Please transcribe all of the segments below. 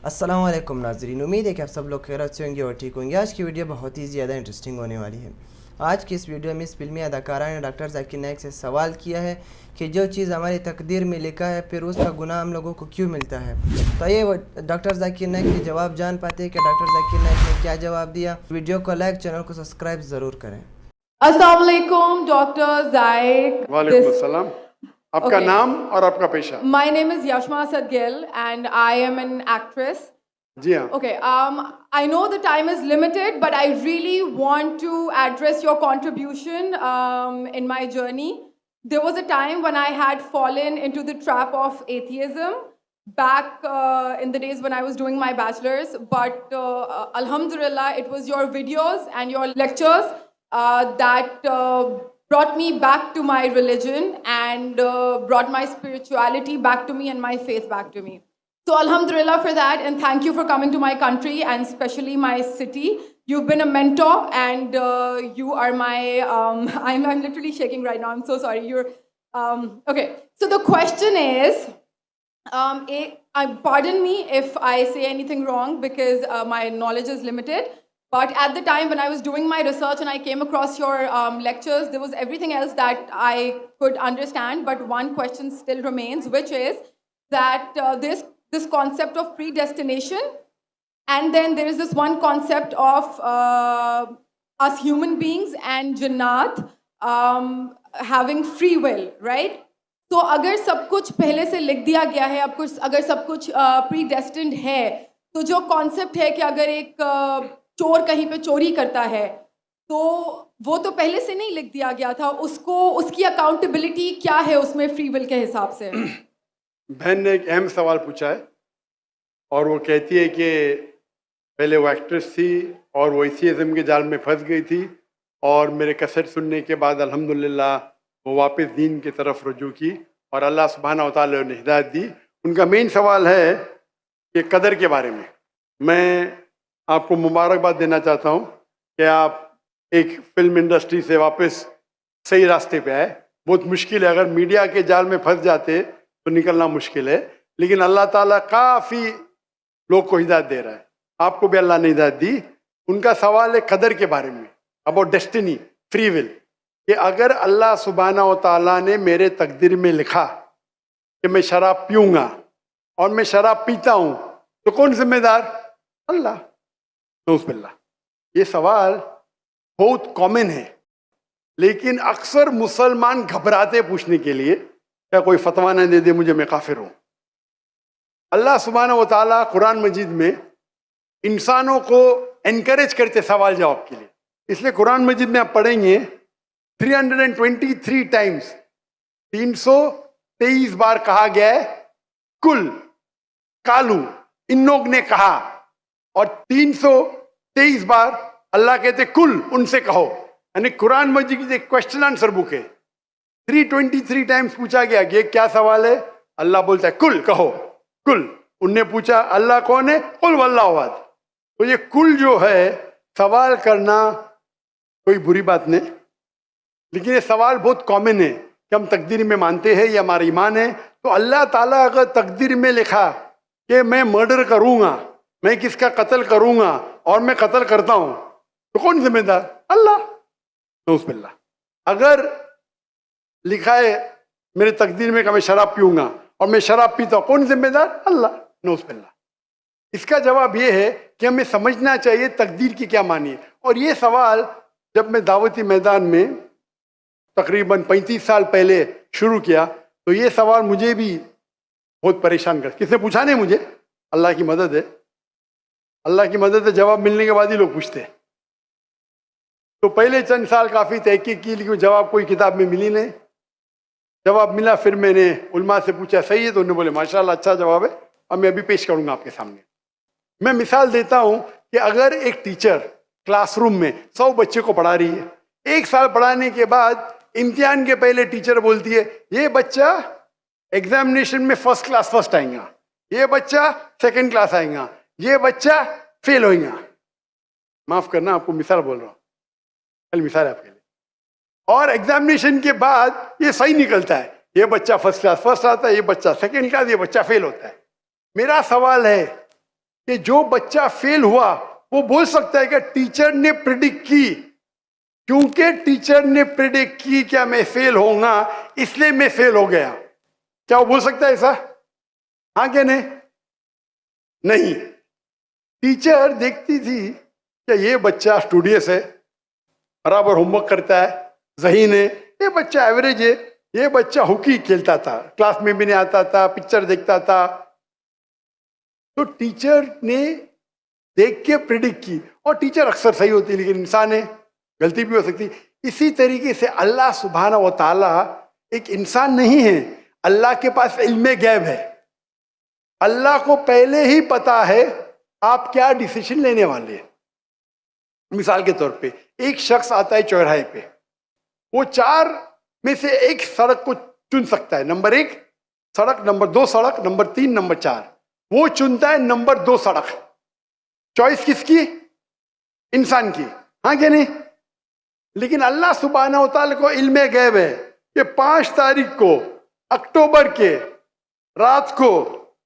السلام علیکم ناظرین، امید ہے کہ آپ سب لوگ خیریت سے ہوں گے اور ٹھیک ہوں گے۔ آج کی ویڈیو بہت ہی زیادہ انٹرسٹنگ ہونے والی ہے۔ آج کی اس ویڈیو میں اس فلمی اداکارہ نے ڈاکٹر ذاکر نائک سے سوال کیا ہے کہ جو چیز ہماری تقدیر میں لکھا ہے پھر اس کا گناہ ہم لوگوں کو کیوں ملتا ہے۔ تو یہ ڈاکٹر ذاکر نائک کے جواب جان پاتے ہیں کہ ڈاکٹر ذاکر نائک نے کیا جواب دیا۔ ویڈیو کو لائک، چینل کو سبسکرائب ضرور کریں۔ السلام علیکم ڈاکٹر زائق. وعلیکم السلام. آپ کا نام اور آپ کا پیشہ؟ My name is Yashma Asad Gill and I am an actress. جی ہاں. Okay, I know the time is limited, but I really want to address your contribution in my journey. There was a time when I had fallen into the trap of atheism back in the days when I was doing my bachelor's, but alhamdulillah, it was your videos and your lectures that brought me back to my religion and brought my spirituality back to me and my faith back to me. So alhamdulillah for that, and thank you for coming to my country and especially my city. You've been a mentor and you are my, I'm literally shaking right now, I'm so sorry. Okay, so the question is, pardon me if I say anything wrong because my knowledge is limited. But at the time when I was doing my research and I came across your lectures, there was everything else that I could understand. But one question still remains, which is that this concept of predestination, and then there is this one concept of us human beings and Jannat having free will, right? تو اگر سب کچھ پہلے سے لکھ دیا گیا ہے، اگر سب کچھ predestined ہے، تو جو کانسیپٹ ہے کہ اگر ایک چور کہیں پہ چوری کرتا ہے تو وہ تو پہلے سے نہیں لکھ دیا گیا تھا، اس کی اکاؤنٹیبلٹی کیا ہے اس میں فری ول کے حساب سے؟ بہن نے ایک اہم سوال پوچھا ہے اور وہ کہتی ہے کہ پہلے وہ ایکٹریس تھی اور وہ ایتھیزم کے جال میں پھنس گئی تھی، اور میرے کیسٹ سننے کے بعد الحمدللہ وہ واپس دین کی طرف رجوع کی اور اللہ سبحانہ و تعالیٰ نے ہدایت دی. ان کا مین سوال ہے کہ قدر کے بارے میں. میں آپ کو مبارکباد دینا چاہتا ہوں کہ آپ ایک فلم انڈسٹری سے واپس صحیح راستے پہ آئے. بہت مشکل ہے، اگر میڈیا کے جال میں پھنس جاتے تو نکلنا مشکل ہے، لیکن اللہ تعالیٰ کافی لوگ کو ہدایت دے رہا ہے. آپ کو بھی اللہ نے ہدایت دی. ان کا سوال ہے قدر کے بارے میں، اباؤٹ ڈیسٹنی، فری ول، کہ اگر اللہ سبحانہ و تعالیٰ نے میرے تقدیر میں لکھا کہ میں شراب پیوں گا اور میں شراب پیتا ہوں تو کون ذمہ دار؟ اللہ. نعوذ باللہ. یہ سوال بہت کامن ہے، لیکن اکثر مسلمان گھبراتے پوچھنے کے لیے کیا کوئی فتویٰ نہ دے دے مجھے، میں کافر ہوں. اللہ سبحانہ و تعالیٰ قرآن مجید میں انسانوں کو انکریج کرتے سوال جواب کے لیے. اس لیے قرآن مجید میں آپ پڑھیں گے 323 ٹائمز، 323 بار کہا گیا ہے کل، کالو، ان لوگ نے کہا، اور 323 بار اللہ کہتے کل، ان سے کہو. یعنی قرآن مجید ایک کوشچن آنسر بک ہے. 323 ٹائمز پوچھا گیا کہ یہ کیا سوال ہے، اللہ بولتا ہے کل، کہو کل. ان نے پوچھا اللہ کون ہے، قل واللہ احد. تو یہ کل جو ہے سوال کرنا کوئی بری بات نہیں، لیکن یہ سوال بہت کامن ہے کہ ہم تقدیر میں مانتے ہیں، یہ ہمارا ایمان ہے. تو اللہ تعالیٰ اگر تقدیر میں لکھا کہ میں مرڈر کروں گا، میں کس کا قتل کروں گا اور میں قتل کرتا ہوں، تو کون ذمہ دار؟ اللہ. نعوذ باللہ. اگر لکھا ہے میرے تقدیر میں کہ میں شراب پیوں گا اور میں شراب پیتا ہوں، کون ذمہ دار؟ اللہ. نعوذ باللہ. اس کا جواب یہ ہے کہ ہمیں سمجھنا چاہیے تقدیر کی کیا معنی ہے. اور یہ سوال جب میں دعوتی میدان میں تقریباً 35 سال پہلے شروع کیا تو یہ سوال مجھے بھی بہت پریشان کر. کس نے پوچھا نہیں مجھے، اللہ کی مدد ہے، اللہ کی مدد ہے. جواب ملنے کے بعد ہی لوگ پوچھتے. تو پہلے چند سال کافی تحقیق کی، لیکن جواب کوئی کتاب میں ملی نہیں. جواب ملا، پھر میں نے علماء سے پوچھا صحیح ہے، تو انہوں نے بولے ماشاءاللہ اچھا جواب ہے، اب میں ابھی پیش کروں گا آپ کے سامنے. میں مثال دیتا ہوں کہ اگر ایک ٹیچر کلاس روم میں 100 بچے کو پڑھا رہی ہے، 1 سال پڑھانے کے بعد امتحان کے پہلے ٹیچر بولتی ہے یہ بچہ ایگزامینیشن میں فرسٹ کلاس فرسٹ آئیں گا، یہ بچہ سیکنڈ کلاس آئیں گا، یہ بچہ فیل ہوئیں گا. معاف کرنا، آپ کو مثال بول رہا ہوں، کل مثال ہے آپ کے لیے. اور ایگزامینیشن کے بعد یہ صحیح نکلتا ہے، یہ بچہ فرسٹ کلاس فرسٹ آتا ہے، یہ بچہ سیکنڈ کلاس، یہ بچہ فیل ہوتا ہے. میرا سوال ہے کہ جو بچہ فیل ہوا وہ بول سکتا ہے کہ ٹیچر نے پریڈکٹ کی، کیونکہ ٹیچر نے پریڈکٹ کی کیا میں فیل ہوں گا اس لیے میں فیل ہو گیا. کیا وہ بول سکتا ہے ایسا؟ ہاں کہ نہیں. ٹیچر دیکھتی تھی کہ یہ بچہ اسٹوڈیس ہے، برابر ہوم ورک کرتا ہے، ذہین ہے، یہ بچہ ایوریج ہے، یہ بچہ ہاکی کھیلتا تھا، کلاس میں بھی نہیں آتا تھا، پکچر دیکھتا تھا. تو ٹیچر نے دیکھ کے پریڈکٹ کی، اور ٹیچر اکثر صحیح ہوتی ہے لیکن انسان ہے، غلطی بھی ہو سکتی. اسی طریقے سے اللہ سبحانہ و تعالیٰ ایک انسان نہیں ہے، اللہ کے پاس علم غیب ہے. اللہ کو پہلے ہی پتا ہے آپ کیا ڈیسیشن لینے والے ہیں. مثال کے طور پہ ایک شخص آتا ہے چوراہے پہ، وہ 4 میں سے ایک سڑک کو چن سکتا ہے، نمبر 1 سڑک، نمبر 2 سڑک، نمبر 3، نمبر 4. وہ چنتا ہے نمبر 2 سڑک. چوائس کس کی؟ انسان کی. ہاں کہ نہیں؟ لیکن اللہ سبحانہ و تعالیٰ کو علم غیب ہے کہ 5 تاریخ کو اکتوبر کے رات کو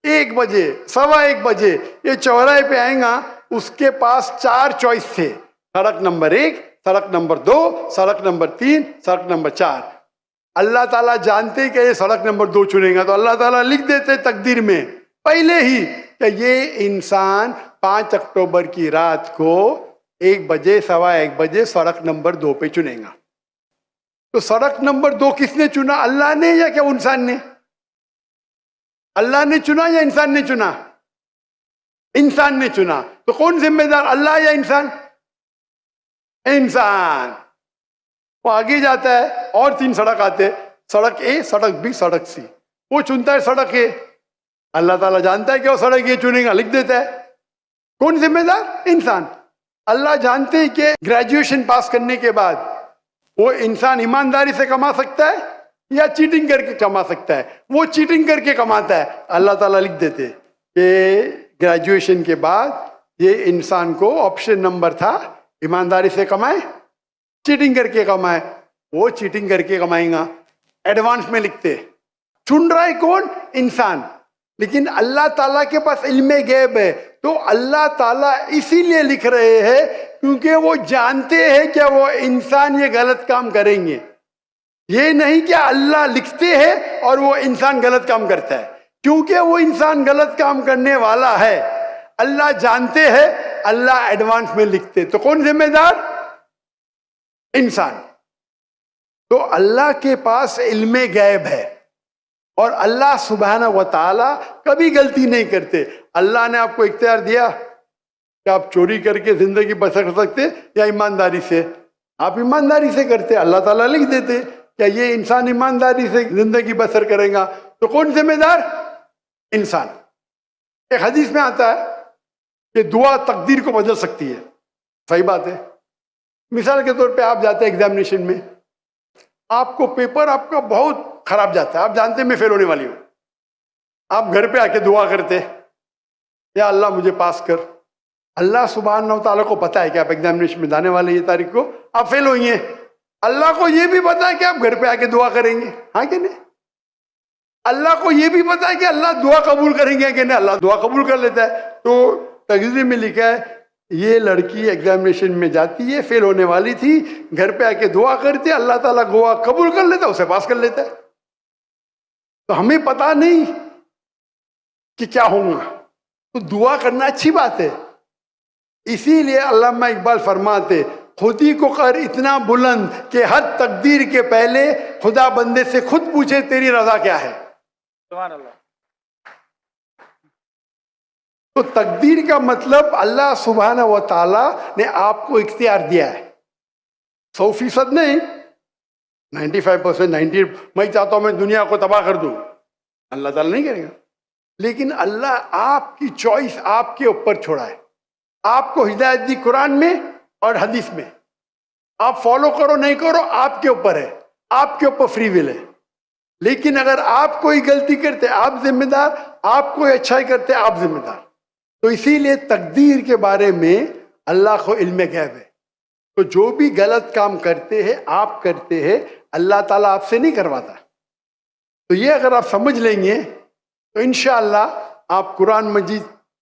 1 بجے 1:15 بجے یہ چوراہے پہ آئیں گا. اس کے پاس 4 چوائس تھے، سڑک نمبر 1، سڑک نمبر 2، سڑک نمبر 3، سڑک نمبر 4. اللہ تعالیٰ جانتے کہ یہ سڑک نمبر 2 چنے گا، تو اللہ تعالیٰ لکھ دیتے تقدیر میں پہلے ہی کہ یہ انسان 5 اکتوبر کی رات کو 1 بجے 1:15 بجے سڑک نمبر 2 پہ چنے گا. تو سڑک نمبر 2 کس نے چنا؟ اللہ نے یا کیا انسان نے؟ اللہ نے چنا یا انسان نے چنا؟ انسان نے چنا. تو کون ذمہ دار، اللہ یا انسان؟ انسان. وہ آگے جاتا ہے اور 3 سڑک آتے، سڑک اے، سڑک بی، سڑک سی. وہ چنتا ہے سڑک اے، اللہ تعالیٰ جانتا ہے کہ وہ سڑک اے چنے گا، لکھ دیتا ہے. کون ذمہ دار؟ انسان. اللہ جانتے ہیں کہ گریجویشن پاس کرنے کے بعد وہ انسان ایمانداری سے کما سکتا ہے یا چیٹنگ کر کے کما سکتا ہے. وہ چیٹنگ کر کے کماتا ہے، اللہ تعالیٰ لکھ دیتے کہ گریجویشن کے بعد یہ انسان کو آپشن نمبر تھا ایمانداری سے کمائے، چیٹنگ کر کے کمائے. وہ چیٹنگ کر کے کمائیں گا، ایڈوانس میں لکھتے. چن رہا ہے کون؟ انسان. لیکن اللہ تعالیٰ کے پاس علم غیب ہے، تو اللہ تعالیٰ اسی لیے لکھ رہے ہیں کیونکہ وہ جانتے ہیں کہ وہ انسان یہ غلط کام کریں گے. یہ نہیں کہ اللہ لکھتے ہیں اور وہ انسان غلط کام کرتا ہے، کیونکہ وہ انسان غلط کام کرنے والا ہے، اللہ جانتے ہیں، اللہ ایڈوانس میں لکھتے. تو کون ذمہ دار؟ انسان. تو اللہ کے پاس علم غیب ہے، اور اللہ سبحانہ و تعالیٰ کبھی غلطی نہیں کرتے. اللہ نے آپ کو اختیار دیا کہ آپ چوری کر کے زندگی بسر کر سکتے یا ایمانداری سے. آپ ایمانداری سے کرتے، اللہ تعالیٰ لکھ دیتے کہ یہ انسان ایمانداری سے زندگی بسر کرے گا. تو کون ذمہ دار؟ انسان. ایک حدیث میں آتا ہے کہ دعا تقدیر کو بدل سکتی ہے. صحیح بات ہے. مثال کے طور پہ آپ جاتے ہیں ایگزامینیشن میں، آپ کو پیپر آپ کا بہت خراب جاتا ہے، آپ جانتے ہیں میں فیل ہونے والی ہوں، آپ گھر پہ آ کے دعا کرتے یا اللہ مجھے پاس کر. اللہ سبحانہ و تعالیٰ کو پتا ہے کہ آپ ایگزامینیشن میں جانے والے یہ تاریخ کو آپ فیل ہوئی ہیں. اللہ کو یہ بھی پتا ہے کہ آپ گھر پہ آ کے دعا کریں گے. ہاں کہ نہیں؟ اللہ کو یہ بھی پتا ہے کہ اللہ دعا قبول کریں گے کہ نہیں. اللہ دعا قبول کر لیتا ہے. تو تقریر میں لکھا ہے یہ لڑکی ایگزامینیشن میں جاتی ہے، فیل ہونے والی تھی، گھر پہ آ کے دعا کرتی، اللہ تعالیٰ دعا قبول کر لیتا، اسے پاس کر لیتا ہے. تو ہمیں پتا نہیں کہ کیا ہوگا، تو دعا کرنا اچھی بات ہے. اسی لیے علامہ اقبال فرماتے خودی کو کر اتنا بلند کہ ہر تقدیر کے پہلے خدا بندے سے خود پوچھے تیری رضا کیا ہے. سبحان اللہ. تو تقدیر کا مطلب اللہ سبحانہ و تعالیٰ نے آپ کو اختیار دیا ہے، 100% نہیں، 95%، 90. میں چاہتا ہوں میں دنیا کو تباہ کر دوں، اللہ تعالیٰ نہیں کرے گا. لیکن اللہ آپ کی چوائس آپ کے اوپر چھوڑا ہے. آپ کو ہدایت دی قرآن میں اور حدیث میں، آپ فالو کرو نہیں کرو آپ کے اوپر ہے، آپ کے اوپر فری ول ہے. لیکن اگر آپ کوئی غلطی کرتے آپ ذمہ دار، آپ کوئی اچھائی کرتے آپ ذمہ دار. تو اسی لیے تقدیر کے بارے میں اللہ کو علم غیب ہے. تو جو بھی غلط کام کرتے ہیں آپ کرتے ہیں، اللہ تعالیٰ آپ سے نہیں کرواتا. تو یہ اگر آپ سمجھ لیں گے تو انشاءاللہ آپ قرآن مجید